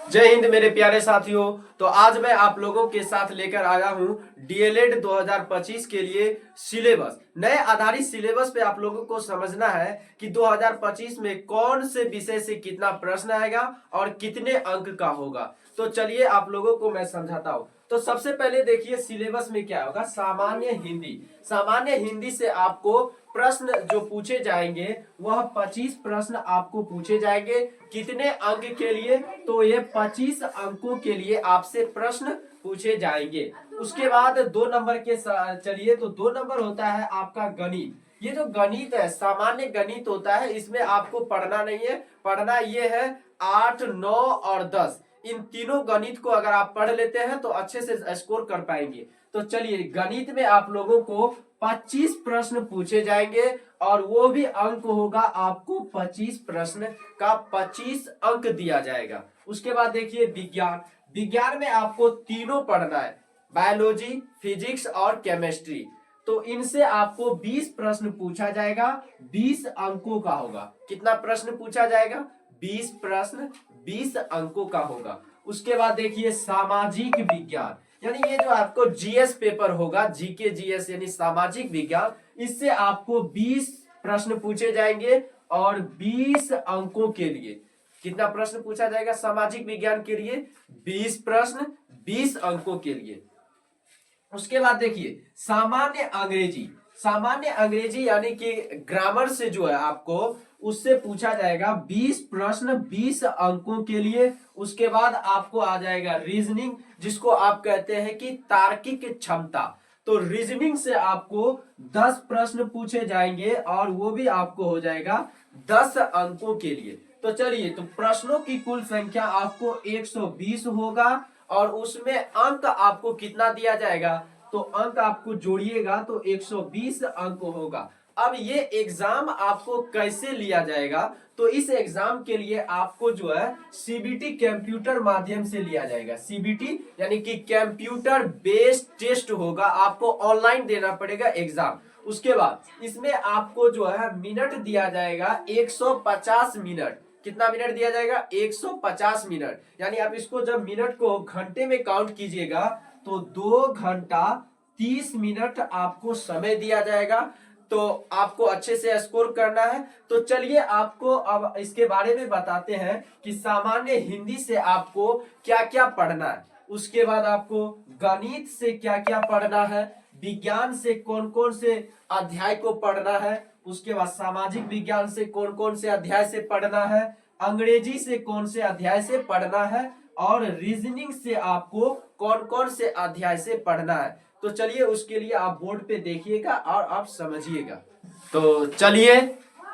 जय हिंद मेरे प्यारे साथियों। तो आज मैं आप लोगों के साथ लेकर आया हूं डीएलएड 2025 के लिए सिलेबस। नए आधारित सिलेबस पे आप लोगों को समझना है कि 2025 में कौन से विषय से कितना प्रश्न आएगा और कितने अंक का होगा। तो चलिए आप लोगों को मैं समझाता हूं। तो सबसे पहले देखिए सिलेबस में क्या होगा। सामान्य हिंदी, सामान्य हिंदी से आपको प्रश्न जो पूछे जाएंगे वह 25 प्रश्न आपको पूछे जाएंगे। कितने अंक के लिए? तो ये 25 अंकों के लिए आपसे प्रश्न पूछे जाएंगे। उसके बाद 2 नंबर के चलिए, तो 2 नंबर होता है आपका गणित। ये जो गणित है सामान्य गणित होता है, इसमें आपको पढ़ना नहीं है। पढ़ना ये है 8, 9 और 10। इन तीनों गणित को अगर आप पढ़ लेते हैं तो अच्छे से स्कोर कर पाएंगे। तो चलिए, गणित में आप लोगों को 25 प्रश्न पूछे जाएंगे और वो भी अंक होगा आपको 25 प्रश्न का 25 अंक दिया जाएगा। उसके बाद देखिए विज्ञान। विज्ञान में आपको तीनों पढ़ना है, बायोलॉजी, फिजिक्स और केमिस्ट्री। तो इनसे आपको 20 प्रश्न पूछा जाएगा, 20 अंकों का होगा। कितना प्रश्न पूछा जाएगा? 20 प्रश्न, 20 अंकों का होगा। उसके बाद देखिए सामाजिक विज्ञान, यानी ये जो आपको जीएस पेपर होगा, जीके जीएस यानी सामाजिक विज्ञान, इससे आपको 20 प्रश्न पूछे जाएंगे और 20 अंकों के लिए। कितना प्रश्न पूछा जाएगा सामाजिक विज्ञान के लिए? 20 प्रश्न, 20 अंकों के लिए। उसके बाद देखिए सामान्य अंग्रेजी। सामान्य अंग्रेजी यानी कि ग्रामर से जो है आपको उससे पूछा जाएगा 20 प्रश्न, 20 अंकों के लिए। उसके बाद आपको आ जाएगा रीजनिंग, जिसको आप कहते हैं कि तार्किक क्षमता। तो रीजनिंग से आपको 10 प्रश्न पूछे जाएंगे और वो भी आपको हो जाएगा 10 अंकों के लिए। तो चलिए, तो प्रश्नों की कुल संख्या आपको 120 होगा और उसमें अंक आपको कितना दिया जाएगा? तो अंक आपको जोड़िएगा तो 120 अंक होगा। अब ये एग्जाम आपको कैसे लिया जाएगा? तो इस एग्जाम के लिए आपको जो है सीबीटी कंप्यूटर माध्यम से लिया जाएगा। सीबीटी यानी कि कंप्यूटर बेस्ड टेस्ट होगा, आपको ऑनलाइन देना पड़ेगा एग्जाम। उसके बाद इसमें आपको जो है मिनट दिया जाएगा 150 मिनट। कितना मिनट दिया जाएगा? 150 मिनट। यानी आप इसको जब मिनट को घंटे में काउंट कीजिएगा तो 2 घंटा 30 मिनट आपको समय दिया जाएगा। तो आपको अच्छे से स्कोर करना है। तो चलिए आपको अब इसके बारे में बताते हैं कि सामान्य हिंदी से आपको क्या क्या पढ़ना है। उसके बाद आपको गणित से क्या क्या पढ़ना है, विज्ञान से कौन कौन से अध्याय को पढ़ना है, उसके बाद सामाजिक विज्ञान से कौन कौन से अध्याय से पढ़ना है, अंग्रेजी से कौन से अध्याय से पढ़ना है और रीजनिंग से आपको कौन कौन से अध्याय से पढ़ना है। तो चलिए उसके लिए आप बोर्ड पे देखिएगा और आप समझिएगा। तो चलिए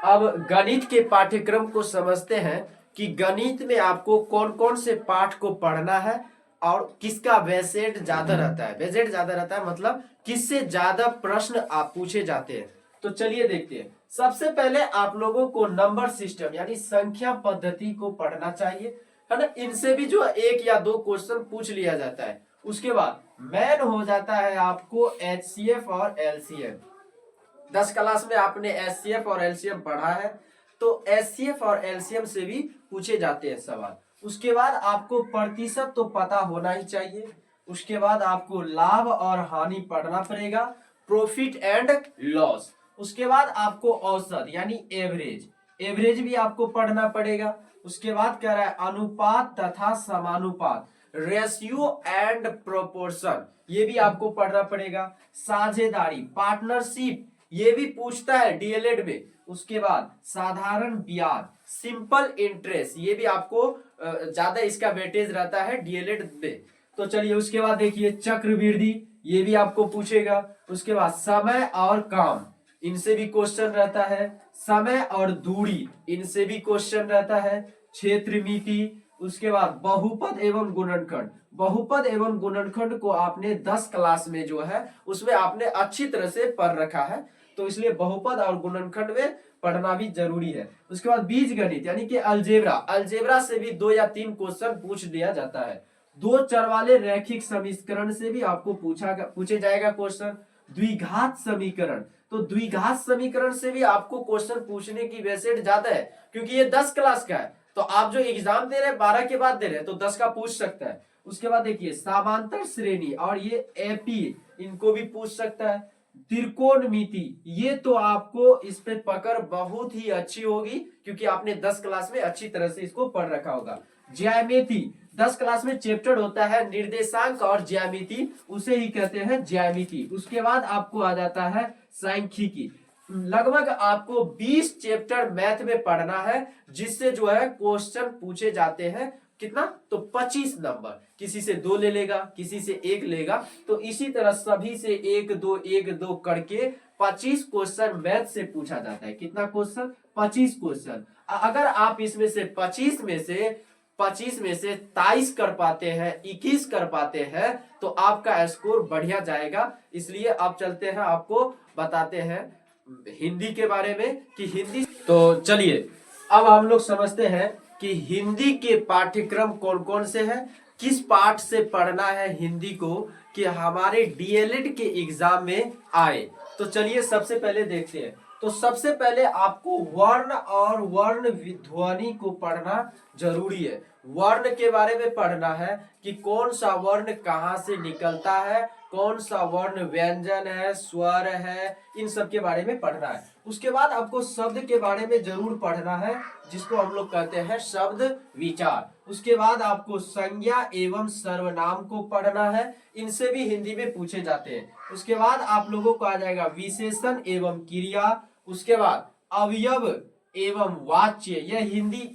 अब गणित के पाठ्यक्रम को समझते हैं कि गणित में आपको कौन कौन से पाठ को पढ़ना है और किसका वेटेज ज्यादा रहता है। वेटेज ज्यादा रहता है मतलब किससे ज्यादा प्रश्न आप पूछे जाते हैं। तो चलिए देखते हैं। सबसे पहले आप लोगों को नंबर सिस्टम यानी संख्या पद्धति को पढ़ना चाहिए, है ना। इनसे भी जो 1 या 2 क्वेश्चन पूछ लिया जाता है। उसके बाद मेन हो जाता है आपको एचसीएफ और एलसीएम। 10 क्लास में आपने एचसीएफ और एलसीएम पढ़ा है, तो एचसीएफ और एलसीएम से भी पूछे जाते हैं सवाल। उसके बाद आपको प्रतिशत तो पता होना ही चाहिए। उसके बाद आपको लाभ और हानि पढ़ना पड़ेगा, प्रॉफिट एंड लॉस। उसके बाद आपको औसत यानी एवरेज, एवरेज भी आपको पढ़ना पड़ेगा। उसके बाद कह रहा है अनुपात तथा समानुपात, रेशियो एंड प्रोपोर्शन, ये भी आपको पढ़ना पड़ेगा। साझेदारी, पार्टनरशिप, ये भी पूछता है डीएलएड में। उसके बाद साधारण ब्याज, सिंपल इंटरेस्ट, ये भी आपको ज्यादा इसका वेटेज रहता है डीएलएड में। तो चलिए उसके बाद देखिए चक्रवृद्धि, ये भी आपको पूछेगा। उसके बाद समय और काम, इनसे भी क्वेश्चन रहता है। समय और दूरी, इनसे भी क्वेश्चन रहता है। क्षेत्र मिति, उसके बाद बहुपद एवं गुणनखंड। बहुपद एवं गुणनखंड को आपने 10 क्लास में जो है उसमें आपने अच्छी तरह से पढ़ रखा है, तो इसलिए बहुपद और गुणनखंड में पढ़ना भी जरूरी है। उसके बाद बीज गणित यानी कि अलजेब्रा, अलजेब्रा से भी 2 या 3 क्वेश्चन पूछ लिया जाता है। 2 चर वाले रैखिक समीकरण से भी आपको पूछे जाएगा क्वेश्चन। द्विघात समीकरण, तो द्विघात समीकरण से भी आपको क्वेश्चन पूछने की वेटेज ज्यादा है क्योंकि ये 10 क्लास का है। तो आप जो एग्जाम दे रहे हैं 12 के बाद दे रहे हैं तो 10 का पूछ सकता है। उसके बाद देखिए समांतर श्रेणी और ये एपी, इनको भी पूछ सकता है। त्रिकोणमिति, ये तो आपको इस पे पकड़ बहुत ही अच्छी होगी क्योंकि आपने 10 क्लास में अच्छी तरह से इसको पढ़ रखा होगा। ज्यामिति, 10 क्लास में चैप्टर होता है निर्देशांक और ज्यामिति, उसे ही कहते हैं ज्यामिति। उसके बाद आपको आ जाता है सांख्यिकी। लगभग आपको 20 चैप्टर मैथ में पढ़ना है जिससे जो है क्वेश्चन पूछे जाते हैं। कितना? तो 25 नंबर, किसी से 2 ले लेगा, किसी से 1 लेगा, तो इसी तरह सभी से 1 2 करके 25 क्वेश्चन मैथ से पूछा जाता है। कितना क्वेश्चन? 25 क्वेश्चन। अगर आप इसमें से 25 में से 23 कर पाते हैं, 21 कर पाते हैं, तो आपका स्कोर बढ़िया जाएगा। इसलिए अब चलते हैं, आपको बताते हैं हिंदी के बारे में कि हिंदी। तो चलिए अब हम लोग समझते हैं कि हिंदी के पाठ्यक्रम कौन कौन से हैं, किस पाठ से पढ़ना है हिंदी को कि हमारे डीएलएड के एग्जाम में आए। तो चलिए सबसे पहले देखते हैं। तो सबसे पहले आपको वर्ण और वर्ण ध्वनि को पढ़ना जरूरी है। वर्ण के बारे में पढ़ना है कि कौन सा वर्ण कहाँ से निकलता है, कौन सा वर्ण व्यंजन है, स्वर है, इन सब के बारे में पढ़ना है। उसके बाद आपको शब्द के बारे में जरूर पढ़ना है जिसको हम लोग कहते हैं शब्द विचार। उसके बाद आपको संज्ञा एवं सर्वनाम को पढ़ना है, इनसे भी हिंदी में पूछे जाते हैं। उसके बाद आप लोगों को आ जाएगा विशेषण एवं क्रिया। उसके बाद अवयव एवं वाच्य, यह हिंदी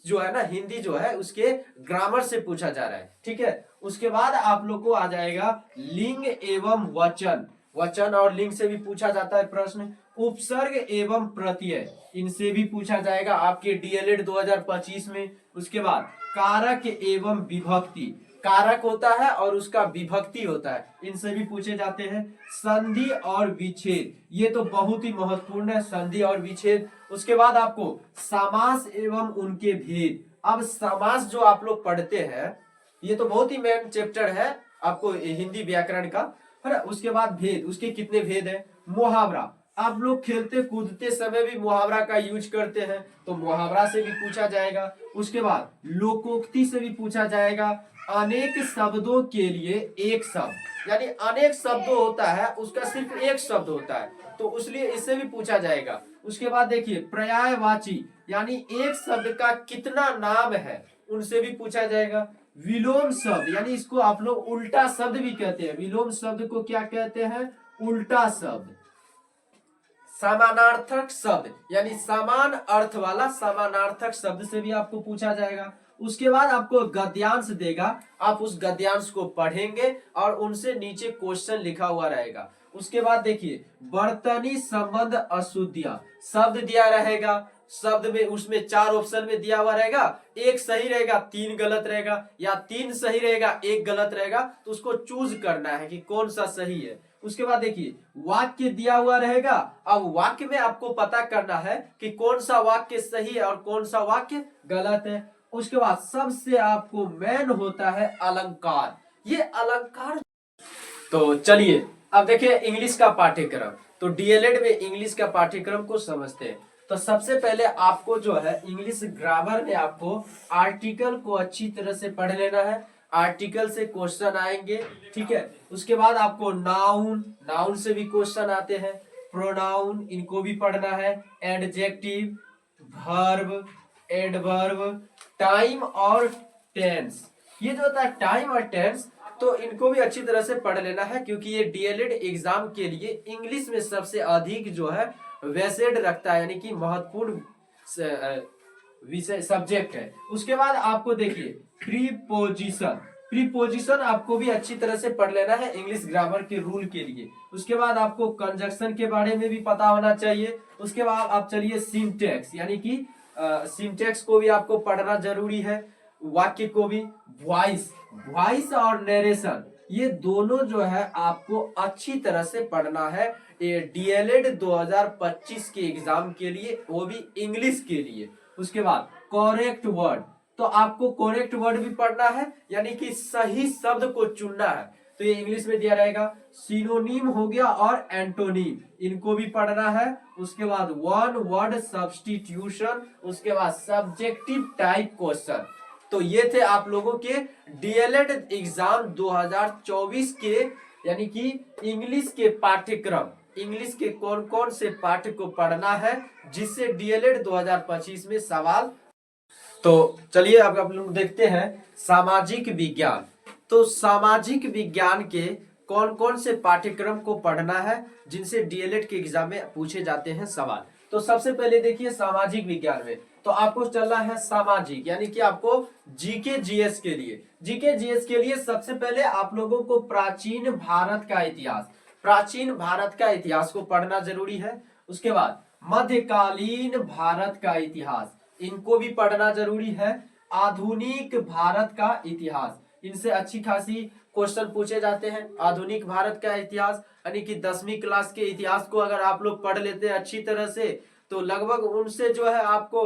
जो है ना, हिंदी जो है उसके ग्रामर से पूछा जा रहा है, ठीक है। उसके बाद आप लोग को आ जाएगा लिंग एवं वचन, वचन और लिंग से भी पूछा जाता है प्रश्न। उपसर्ग एवं प्रत्यय, इनसे भी पूछा जाएगा आपके डीएलएड 2025 में। उसके बाद कारक एवं विभक्ति, कारक होता है और उसका विभक्ति होता है, इनसे भी पूछे जाते हैं। संधि और विच्छेद, ये तो बहुत ही महत्वपूर्ण है, संधि और विच्छेद। उसके बाद आपको समास एवं उनके भेद। अब समास जो आप लोग पढ़ते हैं ये तो बहुत ही मेन चैप्टर है आपको हिंदी व्याकरण का, है ना। उसके बाद भेद, उसके कितने भेद है। मुहावरा, आप लोग खेलते कूदते समय भी मुहावरा का यूज करते हैं, तो मुहावरा से भी पूछा जाएगा। उसके बाद लोकोक्ति से भी पूछा जाएगा। अनेक शब्दों के लिए एक शब्द, यानी अनेक शब्द होता है उसका सिर्फ एक शब्द होता है, तो इसलिए इससे भी पूछा जाएगा। उसके बाद देखिए पर्यायवाची, यानी एक शब्द का कितना नाम है, उनसे भी पूछा जाएगा। विलोम शब्द, यानी इसको आप लोग उल्टा शब्द भी कहते हैं। विलोम शब्द को क्या कहते हैं? उल्टा शब्द। समानार्थक शब्द, यानी समान अर्थ वाला समानार्थक शब्द से भी आपको पूछा जाएगा। उसके बाद आपको गद्यांश देगा, आप उस गद्यांश को पढ़ेंगे और उनसे नीचे क्वेश्चन लिखा हुआ रहेगा। उसके बाद देखिए वर्तनी संबंध अशुद्धियां, शब्द दिया रहेगा, शब्द में उसमें 4 ऑप्शन में दिया हुआ रहेगा, एक सही रहेगा 3 गलत रहेगा, या 3 सही रहेगा 1 गलत रहेगा, तो उसको चूज करना है कि कौन सा सही है। उसके बाद देखिए वाक्य दिया हुआ रहेगा, अब वाक्य में आपको पता करना है कि कौन सा वाक्य सही है और कौन सा वाक्य गलत है। उसके बाद सबसे आपको मेन होता है अलंकार, ये अलंकार। तो चलिए अब देखिए इंग्लिश का पाठ्यक्रम, तो डीएलएड में इंग्लिश का पाठ्यक्रम को समझते हैं। तो सबसे पहले आपको जो है इंग्लिश ग्रामर में आपको आर्टिकल को अच्छी तरह से पढ़ लेना है, आर्टिकल से क्वेश्चन आएंगे, ठीक है। उसके बाद आपको नाउन, नाउन से भी क्वेश्चन आते हैं। प्रोनाउन, इनको भी पढ़ना है। एडजेक्टिव, वर्ब, एडवर्ब, टाइम और टेंस, ये जो होता है टाइम और टेंस, तो इनको भी अच्छी तरह से पढ़ लेना है क्योंकि ये डीएलएड एग्जाम के लिए इंग्लिश में सबसे अधिक जो है वेटेड रखता है, यानी कि महत्वपूर्ण विषय सब्जेक्ट है। उसके बाद आपको देखिए प्रीपोजिशन, प्रीपोजिशन आपको भी अच्छी तरह से पढ़ लेना है इंग्लिश ग्रामर के रूल के लिए। उसके बाद आपको कंजक्शन के बारे में भी पता होना चाहिए। उसके बाद आप चलिए सिंटैक्स, यानी कि सिंटैक्स को भी आपको पढ़ना जरूरी है, वाक्य को भी। वॉइस, वॉइस और नरेशन, ये दोनों जो है आपको अच्छी तरह से पढ़ना है ये डीएलएड 2025 के एग्जाम के लिए, वो भी इंग्लिश के लिए। उसके बाद करेक्ट वर्ड, तो आपको करेक्ट वर्ड भी पढ़ना है, यानी कि सही शब्द को चुनना है। तो ये इंग्लिश में दिया रहेगा। सिनोनिम हो गया और एंटोनिम, इनको भी पढ़ना है। उसके बाद वन वर्ड सब्स्टिट्यूशन, उसके बाद सब्जेक्टिव टाइप क्वेश्चन। तो ये थे आप लोगों के डीएलएड एग्जाम 2024 के, यानी कि इंग्लिश के पाठ्यक्रम, इंग्लिश के कौन कौन से पाठ्य को पढ़ना है जिससे डीएलएड 2025 में सवाल। तो चलिए अब आप लोग देखते हैं सामाजिक विज्ञान। तो सामाजिक विज्ञान के कौन कौन से पाठ्यक्रम को पढ़ना है जिनसे डीएलएड के एग्जाम में पूछे जाते हैं सवाल। तो सबसे पहले देखिए सामाजिक विज्ञान में तो आपको चलना है सामाजिक, यानी कि आपको जीके जीएस के लिए, जीके जीएस के लिए सबसे पहले आप लोगों को प्राचीन भारत का इतिहास, प्राचीन भारत का इतिहास को पढ़ना जरूरी है। उसके बाद मध्यकालीन भारत का इतिहास, इनको भी पढ़ना जरूरी है। आधुनिक भारत का इतिहास, इनसे अच्छी खासी क्वेश्चन पूछे जाते हैं। आधुनिक भारत का इतिहास यानी कि 10वीं क्लास के इतिहास को अगर आप लोग पढ़ लेते हैं अच्छी तरह से तो लगभग उनसे जो है आपको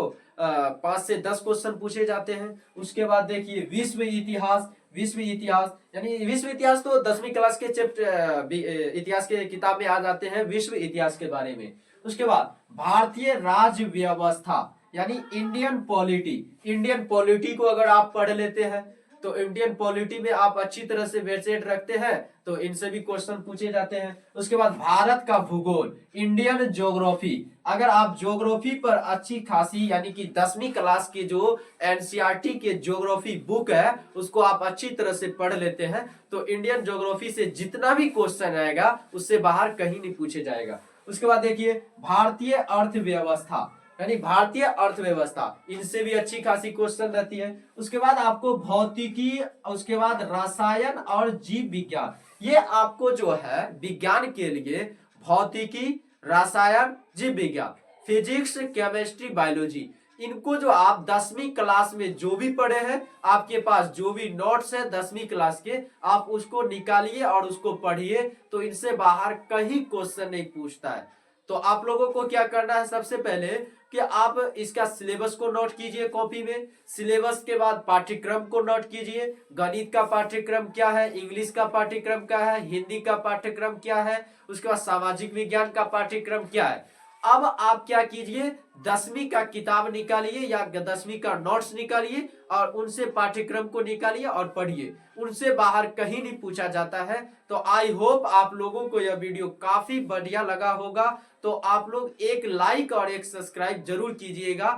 5 से 10 क्वेश्चन पूछे जाते हैं। उसके बाद देखिए विश्व इतिहास, विश्व इतिहास यानी विश्व इतिहास तो 10वीं क्लास के चैप्टर इतिहास के किताब में आ जाते हैं विश्व इतिहास के बारे में। उसके बाद भारतीय राज्य व्यवस्था यानी इंडियन पॉलिटी, इंडियन पॉलिटी को अगर आप पढ़ लेते हैं तो इंडियन पॉलिटी में आप अच्छी तरह से वेटसेट रखते हैं तो इनसे भी क्वेश्चन पूछे जाते हैं। उसके बाद भारत का भूगोल, इंडियन ज्योग्राफी, अगर आप ज्योग्राफी पर अच्छी खासी यानी कि 10वीं क्लास की जो एनसीईआरटी के ज्योग्राफी बुक है उसको आप अच्छी तरह से पढ़ लेते हैं तो इंडियन ज्योग्राफी से जितना भी क्वेश्चन आएगा उससे बाहर कहीं नहीं पूछे जाएगा। उसके बाद देखिए भारतीय अर्थव्यवस्था यानी भारतीय अर्थव्यवस्था, इनसे भी अच्छी खासी क्वेश्चन रहती है। उसके बाद आपको भौतिकी, उसके बाद रसायन और जीव विज्ञान, ये आपको जो है विज्ञान के लिए भौतिकी, रसायन, जीव विज्ञान, फिजिक्स, केमिस्ट्री, बायोलॉजी, इनको जो आप 10वीं क्लास में जो भी पढ़े हैं आपके पास जो भी नोट्स है 10वीं क्लास के आप उसको निकालिए और उसको पढ़िए तो इनसे बाहर कहीं क्वेश्चन नहीं पूछता है। तो आप लोगों को क्या करना है सबसे पहले कि आप इसका सिलेबस को नोट कीजिए कॉपी में, सिलेबस के बाद पाठ्यक्रम को नोट कीजिए, गणित का पाठ्यक्रम क्या है, इंग्लिश का पाठ्यक्रम क्या है, हिंदी का पाठ्यक्रम क्या है, उसके बाद सामाजिक विज्ञान का पाठ्यक्रम क्या है। अब आप क्या कीजिए 10वीं का किताब निकालिए या 10वीं का नोट्स निकालिए और उनसे पाठ्यक्रम को निकालिए और पढ़िए, उनसे बाहर कहीं नहीं पूछा जाता है। तो आई होप आप लोगों को यह वीडियो काफी बढ़िया लगा होगा। तो आप लोग एक लाइक और एक सब्सक्राइब जरूर कीजिएगा।